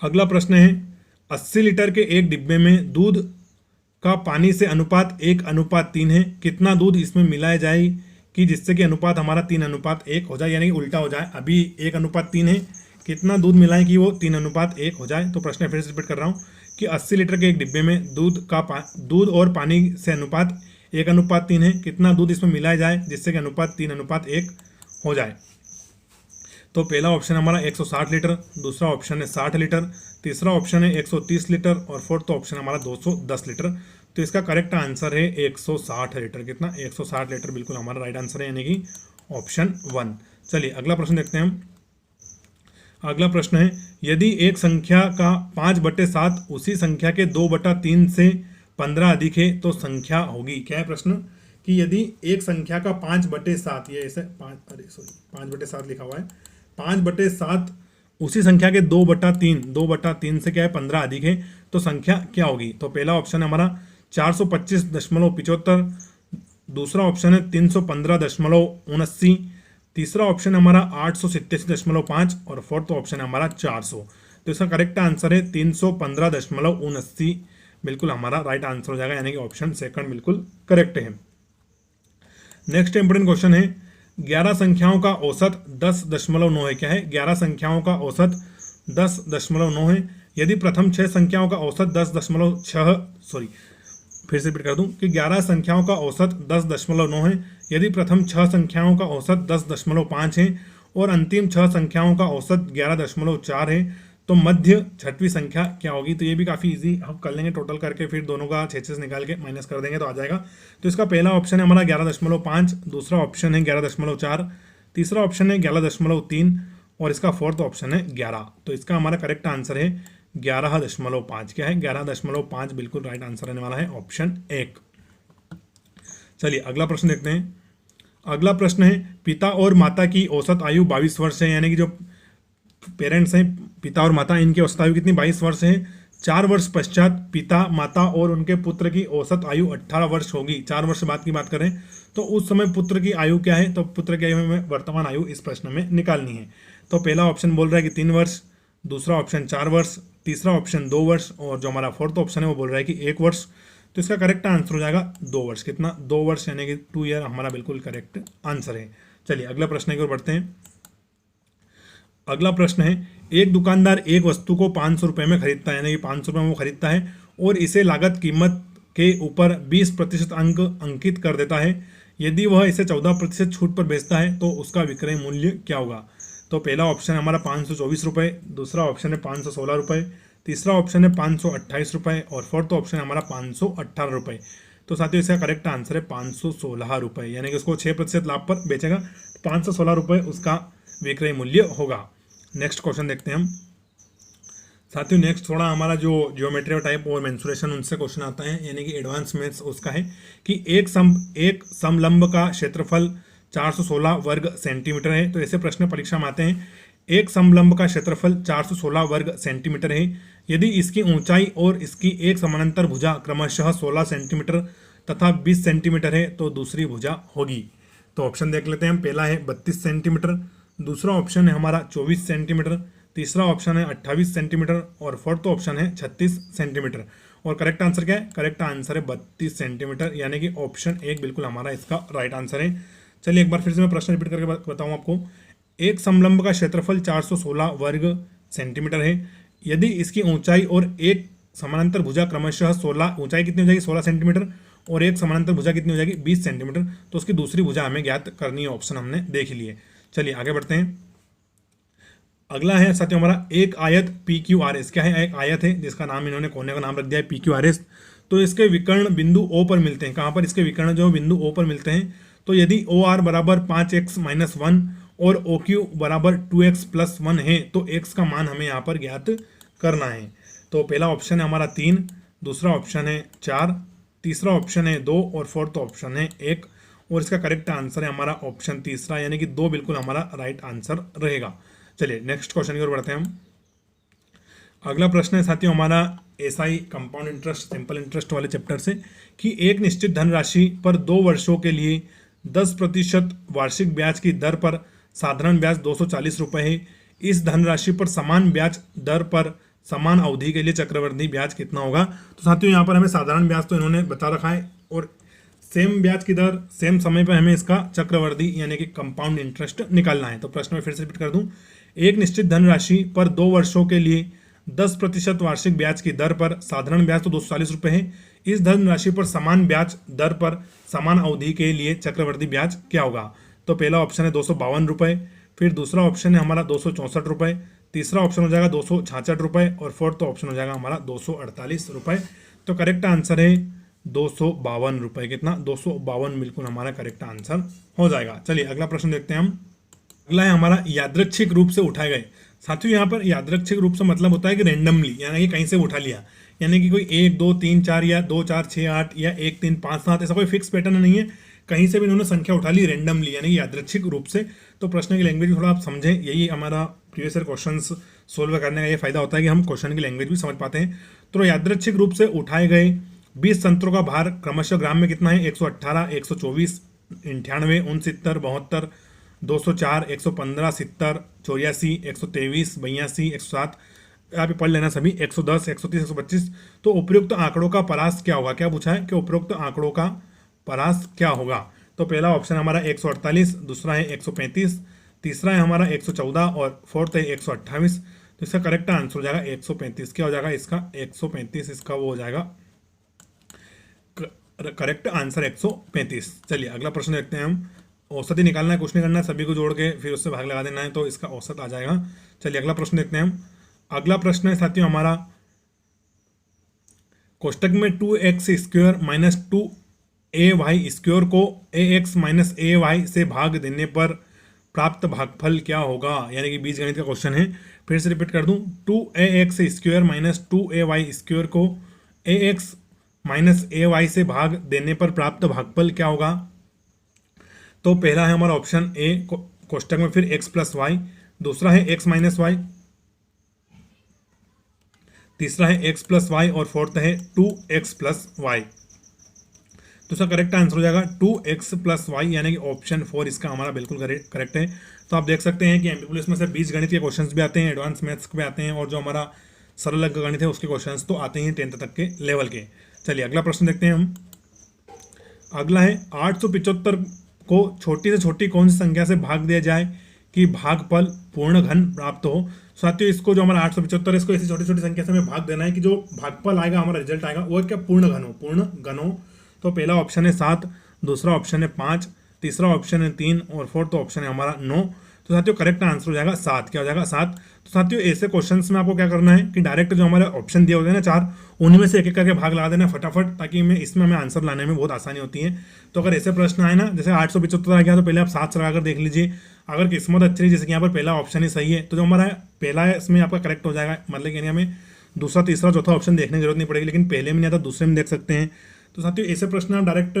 अगला प्रश्न है 80 लीटर के एक डिब्बे में दूध का पानी से अनुपात 1:3 है, कितना दूध इसमें मिलाया जाए कि जिससे कि अनुपात हमारा 3:1 हो जाए, यानी कि उल्टा हो जाए। अभी 1:3 है, कितना दूध मिलाएं कि वो 3:1 हो जाए। तो प्रश्न फिर से रिपीट कर रहा हूँ कि 80 लीटर के एक डिब्बे में दूध और पानी से अनुपात 1:3 है। कितना दूध इसमें मिलाया जाए जिससे कि अनुपात 3:1 हो जाए। तो पहला ऑप्शन हमारा 160 लीटर, दूसरा ऑप्शन है 60 लीटर, तीसरा ऑप्शन है 130 लीटर और फोर्थ ऑप्शन हमारा 210 लीटर। तो इसका करेक्ट आंसर है 160 लीटर। कितना? 160 लीटर बिल्कुल हमारा राइट आंसर है, यानी कि ऑप्शन 1। चलिए अगला प्रश्न देखते हैं हम। अगला प्रश्न है, यदि एक संख्या का 5/7 उसी संख्या के 2/3 से 15 अधिक है तो संख्या होगी। क्या है प्रश्न? कि यदि एक संख्या का 5/7, ये ऐसे 5/7 लिखा हुआ है, 5/7 उसी संख्या के 2/3 से क्या है 15 अधिक है तो संख्या क्या होगी? तो पहला ऑप्शन है हमारा 425.75, दूसरा ऑप्शन है 315.79, तीसरा ऑप्शन है हमारा 887.5 और फोर्थ ऑप्शन है हमारा 400। तो इसका करेक्ट आंसर है 315.79 बिल्कुल हमारा राइट आंसर हो जाएगा, यानी कि ऑप्शन सेकंड बिल्कुल करेक्ट है। नेक्स्ट इंपोर्टेंट क्वेश्चन है, 11 संख्याओं का औसत 10.9 है। क्या है? 11 संख्याओं का औसत 10.9 है। यदि प्रथम 6 संख्याओं का औसत 10.6 फिर से रिपीट कर दूं कि 11 संख्याओं का औसत 10.9 है। यदि प्रथम 6 संख्याओं का औसत 10.5 है और अंतिम 6 संख्याओं का औसत 11.4 है तो मध्य 6वीं संख्या क्या होगी? तो ये भी काफ़ी इजी हम कर लेंगे, टोटल करके फिर दोनों का 6 निकाल के माइनस कर देंगे तो आ जाएगा। तो इसका पहला ऑप्शन है हमारा 11.5, दूसरा ऑप्शन है 11.4, तीसरा ऑप्शन है 11.3 और इसका फोर्थ ऑप्शन है 11। तो इसका हमारा करेक्ट आंसर है 11.5। क्या है? 11.5 बिल्कुल राइट आंसर रहने वाला है, ऑप्शन 1। चलिए अगला प्रश्न देखते हैं। अगला प्रश्न है, पिता और माता की औसत आयु 22 वर्ष है, यानी कि जो पेरेंट्स हैं पिता और माता, इनकी औसत आयु कितनी? 22 वर्ष है। 4 वर्ष पश्चात पिता, माता और उनके पुत्र की औसत आयु 18 वर्ष होगी। 4 वर्ष बाद की बात करें तो उस समय पुत्र की आयु क्या है? तो पुत्र की आयु में वर्तमान आयु इस प्रश्न में निकालनी है। तो पहला ऑप्शन बोल रहा है कि 3 वर्ष, दूसरा ऑप्शन 4 वर्ष, तीसरा ऑप्शन 2 वर्ष और जो हमारा फोर्थ ऑप्शन है वो बोल रहा है कि 1 वर्ष। तो इसका करेक्ट आंसर हो जाएगा 2 वर्ष। कितना? 2 वर्ष, यानी कि 2 ईयर हमारा बिल्कुल करेक्ट आंसर है। चलिए अगला प्रश्न की ओर बढ़ते हैं। अगला प्रश्न है, एक दुकानदार एक वस्तु को 500 रुपये में खरीदता है, यानी कि 500 रुपये में वो खरीदता है और इसे लागत कीमत के ऊपर 20% अंक अंकित कर देता है। यदि वह इसे 14% छूट पर बेचता है तो उसका विक्रय मूल्य क्या होगा? तो पहला ऑप्शन है हमारा 524 रुपये, दूसरा ऑप्शन है 516 रुपये, तीसरा ऑप्शन है 528 रुपये और फोर्थ ऑप्शन है हमारा 518 रुपये। तो साथियों इसका करेक्ट आंसर है 516 रुपये, यानी कि उसको 6% लाभ पर बेचेगा, 516 रुपये उसका विक्रय मूल्य होगा। नेक्स्ट क्वेश्चन देखते हैं हम। साथियों नेक्स्ट थोड़ा हमारा जो ज्योमेट्री टाइप और मेंसुरेशन उनसे क्वेश्चन आता है, यानी कि एडवांस मैथ्स उसका है कि एक समलंब का क्षेत्रफल 416 वर्ग सेंटीमीटर है। तो ऐसे प्रश्न परीक्षा में आते हैं। एक समलंब का क्षेत्रफल 416 वर्ग सेंटीमीटर है। यदि इसकी ऊंचाई और इसकी एक समानांतर भुजा क्रमशः 16 सेंटीमीटर तथा 20 सेंटीमीटर है तो दूसरी भुजा होगी। तो ऑप्शन देख लेते हैं हम। पहला है 32 सेंटीमीटर, दूसरा ऑप्शन है हमारा 24 सेंटीमीटर, तीसरा ऑप्शन है 28 सेंटीमीटर और फोर्थ ऑप्शन है 36 सेंटीमीटर। और करेक्ट आंसर क्या है? करेक्ट आंसर है 32 सेंटीमीटर, यानी कि ऑप्शन 1 बिल्कुल हमारा इसका राइट आंसर है। चलिए एक बार फिर से मैं प्रश्न रिपीट करके बताऊं आपको। एक समलंब का क्षेत्रफल 416 वर्ग सेंटीमीटर है। यदि इसकी ऊंचाई और एक समानांतर भुजा क्रमशः 16, ऊंचाई कितनी हो जाएगी 16 सेंटीमीटर और एक समानांतर भुजा कितनी हो जाएगी 20 सेंटीमीटर, तो उसकी दूसरी भुजा हमें ज्ञात करनी है। ऑप्शन हमने देख लिए। चलिए आगे बढ़ते हैं। अगला है साथियों हमारा एक आयत PQRS। क्या है? एक आयत है जिसका नाम इन्होंने कोने का नाम रख दिया है PQRS। तो इसके विकर्ण बिंदु O पर मिलते हैं। कहाँ पर इसके विकर्ण जो बिंदु O पर मिलते हैं? तो यदि OR बराबर 5x - 1 और OQ बराबर 2x + 1 है तो x का मान हमें यहाँ पर ज्ञात करना है। तो पहला ऑप्शन है हमारा 3, दूसरा ऑप्शन है 4, तीसरा ऑप्शन है 2 और फोर्थ ऑप्शन है 1 और इसका करेक्ट आंसर है हमारा ऑप्शन तीसरा, यानी कि 2 बिल्कुल हमारा राइट आंसर रहेगा। चलिए नेक्स्ट क्वेश्चन की ओर बढ़ते हैं हम। अगला प्रश्न है साथियों हमारा SI compound interest simple interest वाले चैप्टर से कि एक निश्चित धनराशि पर 2 वर्षों के लिए 10% वार्षिक ब्याज की दर पर साधारण ब्याज 240 रुपये है। इस धनराशि पर समान ब्याज दर पर समान अवधि के लिए चक्रवृद्धि ब्याज कितना होगा? तो साथियों यहाँ पर हमें साधारण ब्याज तो इन्होंने बता रखा है और सेम ब्याज की दर सेम समय पर हमें इसका चक्रवृद्धि यानी कि कंपाउंड इंटरेस्ट निकालना है। तो प्रश्न में फिर से रिपीट कर दूं। एक निश्चित धनराशि पर 2 वर्षों के लिए 10% वार्षिक ब्याज की दर पर साधारण ब्याज तो 240 रुपये है। इस धनराशि पर समान ब्याज दर पर समान अवधि के लिए चक्रवृद्धि ब्याज क्या होगा? तो पहला ऑप्शन है 252 रुपये, फिर दूसरा ऑप्शन है हमारा 264 रुपये, तीसरा ऑप्शन हो जाएगा 266 रुपये और फोर्थ ऑप्शन हो जाएगा हमारा 248 रुपये। तो करेक्ट आंसर है 252 रुपये। कितना? 252 बिल्कुल हमारा करेक्ट आंसर हो जाएगा। चलिए अगला प्रश्न देखते हैं हम। अगला है हमारा यादृच्छिक रूप से उठाए गए। साथियों यहाँ पर यादृच्छिक रूप से मतलब होता है कि रेंडमली, यानी कि कहीं से उठा लिया, यानी कि कोई 1 2 3 4 या 2 4 6 8 या 1 3 5 7 ऐसा कोई फिक्स पैटर्न नहीं है, कहीं से भी इन्होंने संख्या उठा ली रेंडमली, यानी कि यादृच्छिक रूप से। तो प्रश्न की लैंग्वेज थोड़ा आप समझें, यही हमारा प्रीवियस ईयर क्वेश्चन सोल्व करने का ये फायदा होता है कि हम क्वेश्चन की लैंग्वेज भी समझ पाते हैं। तो यादृच्छिक रूप से उठाए गए 20 संतरों का भार क्रमशः ग्राम में कितना है? 118, 124, 98, 69, 72, 204, 115, 70, 84, 123, 82, 107, आप पढ़ लेना सभी, 110, 130, 125। तो उपयुक्त आंकड़ों का परास क्या होगा? क्या पूछा है कि उपयुक्त आंकड़ों का परास क्या होगा? तो पहला ऑप्शन हमारा 148, दूसरा है 135, तीसरा है हमारा 114 और फोर्थ है 128। तो इसका करेक्ट आंसर हो जाएगा 135। क्या हो जाएगा इसका? 135 इसका वो हो जाएगा करेक्ट आंसर 135। चलिए अगला प्रश्न देखते हैं हम। औसत ही निकालना है, कुछ नहीं करना है, सभी को जोड़ के फिर उससे भाग लगा देना है, तो इसका औसत आ जाएगा। चलिए अगला प्रश्न देखते हैं हम। अगला प्रश्न है साथियों हमारा, कोष्टक में 2x² माइनस 2ay² को ax माइनस ay से भाग देने पर प्राप्त भागफल क्या होगा? यानी कि बीजगणित का क्वेश्चन है। फिर से रिपीट कर दूं, 2ax² माइनस 2ay² को ax माइनस ay से भाग देने पर प्राप्त भागफल क्या होगा? तो पहला है हमारा ऑप्शन ए कोष्टक में फिर x प्लस वाई, दूसरा है x माइनस वाई, तीसरा है x प्लस वाई और फोर्थ है 2x प्लस वाई। तो इसका करेक्ट आंसर हो जाएगा 2x प्लस वाई, यानी कि ऑप्शन 4 इसका हमारा बिल्कुल करेक्ट है। तो आप देख सकते हैं कि एमपी पुलिस में से बीज गणित के क्वेश्चंस भी आते हैं, एडवांस मैथ्स भी आते हैं, और जो हमारा सरल अंक गणित है उसके क्वेश्चंस तो आते हैं 10th तक के लेवल के। चलिए अगला प्रश्न देखते हैं हम। अगला है 875 को छोटी से छोटी कौन सी संख्या से भाग दिया जाए कि भागफल पूर्ण घन प्राप्त हो? साथियों इसको जो हमारा 875 इसको ऐसी छोटी छोटी संख्या से हमें भाग देना है कि जो भागफल आएगा, हमारा रिजल्ट आएगा वो क्या? पूर्ण घन हो, पूर्ण घन हो। तो पहला ऑप्शन है 7, दूसरा ऑप्शन है 5, तीसरा ऑप्शन है 3 और फोर्थ ऑप्शन है हमारा 9। तो साथियों करेक्ट आंसर हो जाएगा 7। क्या हो जाएगा? 7। तो साथियों ऐसे क्वेश्चंस में आपको क्या करना है कि डायरेक्ट जो हमारे ऑप्शन दिए होते हैं ना 4, उन्हीं में से एक एक करके भाग लगा देना फटाफट, ताकि इसमें हमें आंसर लाने में बहुत आसानी होती है। तो अगर ऐसे प्रश्न आए ना, जैसे 875 आ गया तो पहले आप 7 लगाकर देख लीजिए। अगर किस्मत अच्छी है, जैसे कि यहाँ पर पहला ऑप्शन ही सही है, तो जो हमारा पहला है इसमें आपका करेक्ट हो जाएगा, मतलब कि हमें दूसरा तीसरा चौथा ऑप्शन देखने की जरूरत नहीं पड़ेगी, लेकिन पहले में नहीं आता दूसरे में देख सकते हैं। तो साथियों ऐसे प्रश्न आप डायरेक्ट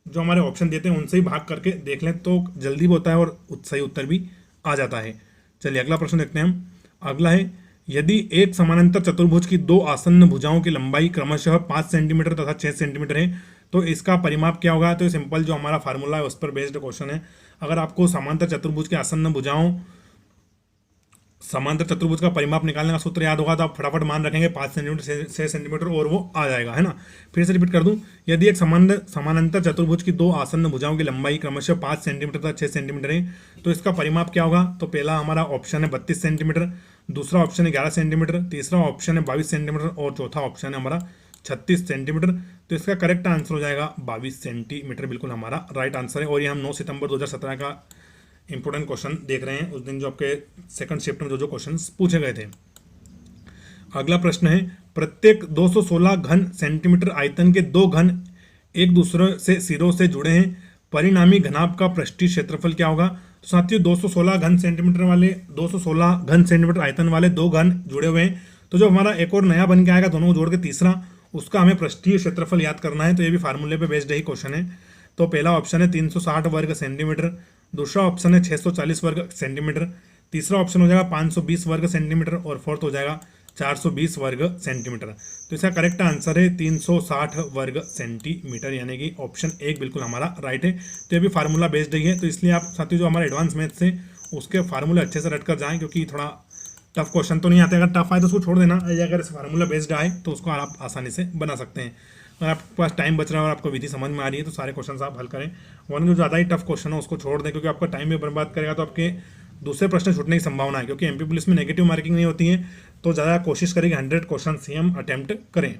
जो हमारे ऑप्शन देते हैं उनसे ही भाग करके देख लें तो जल्दी भी होता है और सही उत्तर भी आ जाता है। चलिए अगला प्रश्न देखते हैं हम। अगला है, यदि एक समानांतर चतुर्भुज की दो आसन्न भुजाओं की लंबाई क्रमशः 5 सेंटीमीटर तथा 6 सेंटीमीटर है तो इसका परिमाप क्या होगा? तो सिंपल जो हमारा फार्मूला है उस पर बेस्ड क्वेश्चन है। अगर आपको समांतर चतुर्भुज के आसन्न भुजाओं, समांतर चतुर्भुज का परिमाप निकालने का सूत्र याद होगा तो आप फटाफट मान रखेंगे 5 सेंटीमीटर 6 सेंटीमीटर और वो आ जाएगा, है ना। फिर से रिपीट कर दूं, यदि एक समानांतर चतुर्भुज की दो आसन्न भुजाओं की लंबाई क्रमशः 5 सेंटीमीटर तथा 6 सेंटीमीटर है तो इसका परिमाप क्या होगा? तो पहला हमारा ऑप्शन है 32 सेंटीमीटर, दूसरा ऑप्शन है 11 सेंटीमीटर, तीसरा ऑप्शन है 22 सेंटीमीटर और चौथा ऑप्शन है हमारा 36 सेंटीमीटर। तो इसका करेक्ट आंसर हो जाएगा 22 सेंटीमीटर, बिल्कुल हमारा राइट आंसर है। और ये हम 9 सितंबर 2017 का इंपोर्टेंट क्वेश्चन देख रहे हैं, उस दिन जो आपके सेकंड शिफ्ट में जो क्वेश्चंस पूछे गए थे। अगला प्रश्न है, प्रत्येक 216 घन सेंटीमीटर आयतन के दो घन एक दूसरे से सिरों से जुड़े हैं, परिणामी घनाभ का पृष्ठीय क्षेत्रफल क्या होगा? तो साथियों 216 घन सेंटीमीटर वाले 216 घन सेंटीमीटर आयतन वाले दो घन जुड़े हुए हैं, तो जो हमारा एक और नया बन के आएगा दोनों को जोड़ के तीसरा, उसका हमें पृष्ठीय क्षेत्रफल याद करना है। तो ये भी फार्मूले पे बेस्ड ही क्वेश्चन है। तो पहला ऑप्शन है 360 वर्ग सेंटीमीटर, दूसरा ऑप्शन है 640 वर्ग सेंटीमीटर, तीसरा ऑप्शन हो जाएगा 520 वर्ग सेंटीमीटर और फोर्थ हो जाएगा 420 वर्ग सेंटीमीटर। तो इसका करेक्ट आंसर है 360 वर्ग सेंटीमीटर, यानी कि ऑप्शन 1 बिल्कुल हमारा राइट है। तो ये भी फार्मूला बेस्ड ही है, तो इसलिए आप साथियों जो हमारे एडवांस मैथ्स है उसके फार्मूले अच्छे से रट कर जाएं, क्योंकि थोड़ा टफ क्वेश्चन तो नहीं आते। अगर टफ आए तो उसको छोड़ देना, अगर फार्मूला बेस्ड आए तो उसको आप आसानी से बना सकते हैं। अगर आपके पास टाइम बच रहा है और आपको विधि समझ में आ रही है तो सारे क्वेश्चन आप हल करें, वरना जो ज़्यादा ही टफ क्वेश्चन है उसको छोड़ दें, क्योंकि आपका टाइम भी बर्बाद करेगा तो आपके दूसरे प्रश्न छूटने की संभावना है। क्योंकि एमपी पुलिस में नेगेटिव मार्किंग नहीं होती है, तो ज़्यादा कोशिश करें कि 100 क्वेश्चन ही हम अटैम्प्ट करें।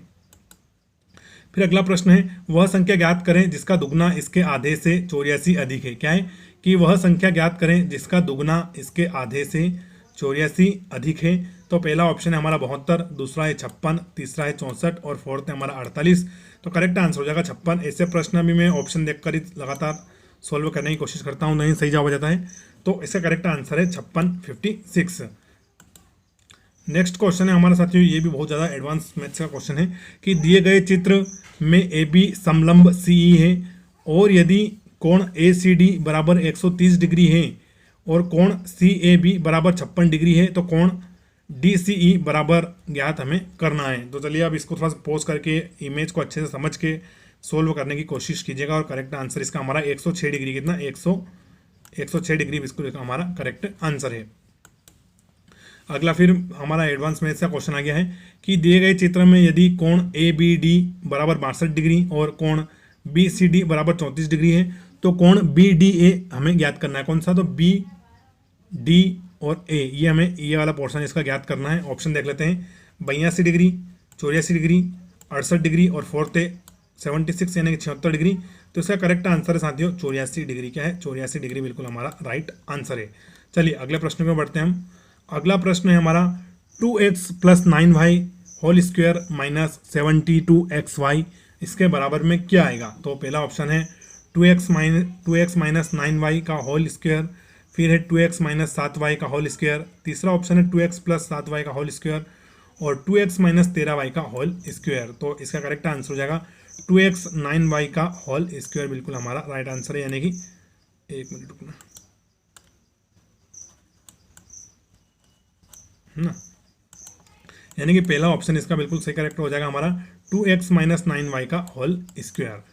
फिर अगला प्रश्न है, वह संख्या ज्ञात करें जिसका दुगना इसके आधे से 84 अधिक है। क्या है कि वह संख्या ज्ञात करें जिसका दुगना इसके आधे से 84 अधिक है। तो पहला ऑप्शन है हमारा 72, दूसरा है 56, तीसरा है 64 और फोर्थ है हमारा 48। तो करेक्ट आंसर हो जाएगा 56। ऐसे प्रश्न भी मैं ऑप्शन देखकर ही लगातार सोल्व करने की कोशिश करता हूँ, नहीं सही जवाब हो जाता है। तो इसका करेक्ट आंसर है 56 नेक्स्ट क्वेश्चन है हमारे साथियों, ये भी बहुत ज़्यादा एडवांस मैथ्स का क्वेश्चन है कि दिए गए चित्र में ए बी समलंब सी ई है और यदि कोण ए सी डी बराबर 130 डिग्री है और कोण सी ए बी बराबर 56 डिग्री है तो कोण डी सी ई बराबर ज्ञात हमें करना है। तो चलिए अब इसको थोड़ा सा पॉज करके इमेज को अच्छे से समझ के सोल्व करने की कोशिश कीजिएगा और करेक्ट आंसर इसका हमारा 106 डिग्री, कितना 106 डिग्री इसको हमारा करेक्ट आंसर है। अगला फिर हमारा एडवांस मैथ्स का क्वेश्चन आ गया है कि दिए गए चित्र में यदि कोण ए बी डी बराबर 62 डिग्री और कोण बी सी डी बराबर 34 डिग्री है तो कोण बी डी ए हमें ज्ञात करना है। कौन सा? तो बी डी और ए, ये हमें ये वाला पोर्शन इसका ज्ञात करना है। ऑप्शन देख लेते हैं, 82 डिग्री, 84 डिग्री, 68 डिग्री और फोर्थ है 76 यानी कि 76 डिग्री। तो इसका करेक्ट आंसर है साथियों 84 डिग्री। क्या है? 84 डिग्री बिल्कुल हमारा राइट आंसर है। चलिए अगले प्रश्न में बढ़ते हैं हम। अगला प्रश्न है हमारा 2x + 9y whole square minus 72xy इसके बराबर में क्या आएगा। तो पहला ऑप्शन है 2x माइनस 9y का होल स्क्वायर, फिर है 2x माइनस 7y का होल स्क्वायर, तीसरा ऑप्शन है 2x + 7y का होल स्क्वायर और 2x माइनस 13y का होल स्क्वायर। तो इसका करेक्ट आंसर हो जाएगा 2x 9y का होल स्क्वायर बिल्कुल हमारा राइट आंसर है। यानी कि एक मिनट रुकना ना, यानी कि पहला ऑप्शन इसका बिल्कुल सही करेक्ट हो जाएगा हमारा 2x माइनस 9y का होल स्क्वायर।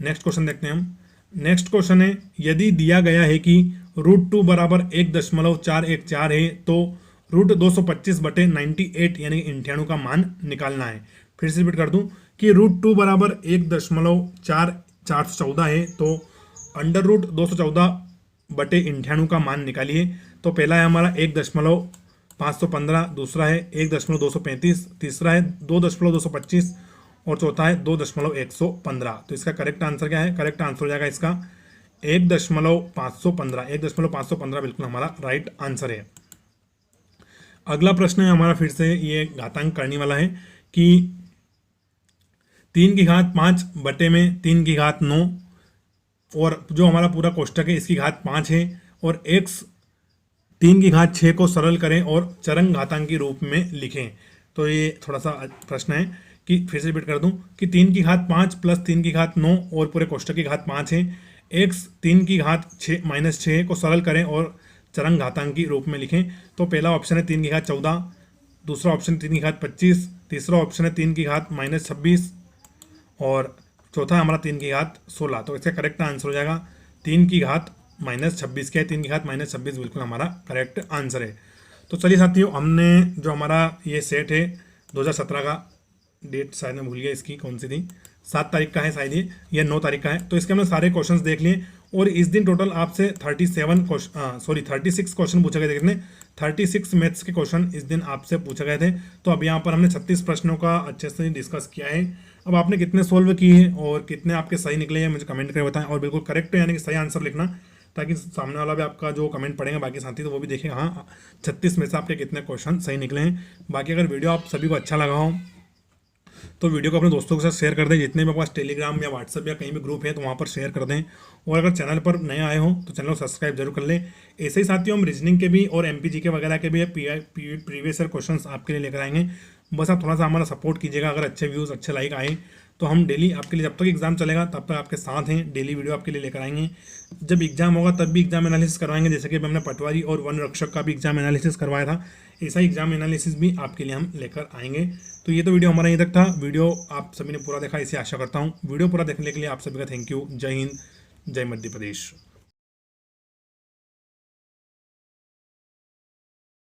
नेक्स्ट क्वेश्चन देखते हैं हम। नेक्स्ट क्वेश्चन है, यदि दिया गया है कि √2 बराबर 1.414 है तो √225/98 यानी कि 98 का मान निकालना है। फिर से रिपीट कर दूं कि √2 बराबर 1.414 है तो √214/98 का मान निकालिए। तो पहला है हमारा 1.515, दूसरा है 1.235, तीसरा है 2.225 और चौथा है 2.115। तो इसका करेक्ट आंसर क्या है? करेक्ट आंसर हो जाएगा इसका 1.515 बिल्कुल हमारा राइट आंसर है। अगला प्रश्न है हमारा, फिर से ये घातांक करने वाला है कि 3⁵5 बटे में 3⁵9 और जो हमारा पूरा कोष्टक है इसकी घात 5 है और x 3⁵6 को सरल करें और चरंग घातांक के रूप में लिखें। तो ये थोड़ा सा प्रश्न है कि फिर से रिपीट कर दूं कि 3⁵5 + 3⁵9 और पूरे कोष्टक की घात 5 है। x 3⁵6 को सरल करें और चरंग घातांक के रूप में लिखें। तो पहला ऑप्शन है 3⁵14, दूसरा ऑप्शन 3⁵25, तीसरा ऑप्शन है 3⁵−26 और चौथा हमारा 3⁵16। तो इसका करेक्ट आंसर हो जाएगा 3⁵−26। क्या है? 3⁵−26 बिल्कुल हमारा करेक्ट आंसर है। तो चलिए साथियों, हमने जो हमारा ये सेट है 2017 का, डेट शायद मैं भूल गया इसकी कौन सी थी, 7 तारीख का है शायद ये, या 9 तारीख का है। तो इसके हमने सारे क्वेश्चंस देख लिए और इस दिन टोटल आपसे 36 क्वेश्चन पूछे गए थे। कितने? 36 मैथ्स के क्वेश्चन इस दिन आपसे पूछे गए थे। तो अब यहाँ पर हमने 36 प्रश्नों का अच्छे से डिस्कस किया है। अब आपने कितने सोल्व किए और कितने आपके सही निकले हैं मुझे कमेंट करके बताएं और बिल्कुल करेक्ट यानी कि सही आंसर लिखना, ताकि सामने वाला भी आपका जो कमेंट पढ़ेगा बाकी साथी तो वो भी देखेगा हाँ 36 में से आपके कितने क्वेश्चन सही निकले हैं। बाकी अगर वीडियो आप सभी को अच्छा लगा हो तो वीडियो को अपने दोस्तों के साथ शेयर कर दें। जितने भी पास टेलीग्राम या व्हाट्सएप या कहीं भी ग्रुप है तो वहाँ पर शेयर कर दें। और अगर चैनल पर नए आए हो तो चैनल को सब्सक्राइब जरूर कर लें। ऐसे ही साथियों हम रीजनिंग के भी और MPG के वगैरह के भी प्रीवियस ईयर क्वेश्चंस आपके लिए लेकर आएंगे। बस आप थोड़ा सा हमारा सपोर्ट कीजिएगा। अगर अच्छे व्यूज़ अच्छे लाइक आए तो हम डेली आपके लिए, जब तक एग्जाम चलेगा तब तक आपके साथ हैं, डेली वीडियो आपके लिए लेकर आएंगे। जब एग्जाम होगा तब भी एग्जाम एनालिसिस करवाएंगे, जैसे कि हमने पटवारी और वन रक्षक का भी एग्जाम एनालिसिस करवाया था, ऐसा एग्जाम एनालिसिस भी आपके लिए हम लेकर आएंगे। तो ये तो वीडियो हमारा यहीं तक था। वीडियो आप सभी ने पूरा देखा इसे आशा करता हूँ। वीडियो पूरा देखने के लिए आप सभी का थैंक यू। जय हिंद, जय मध्य प्रदेश।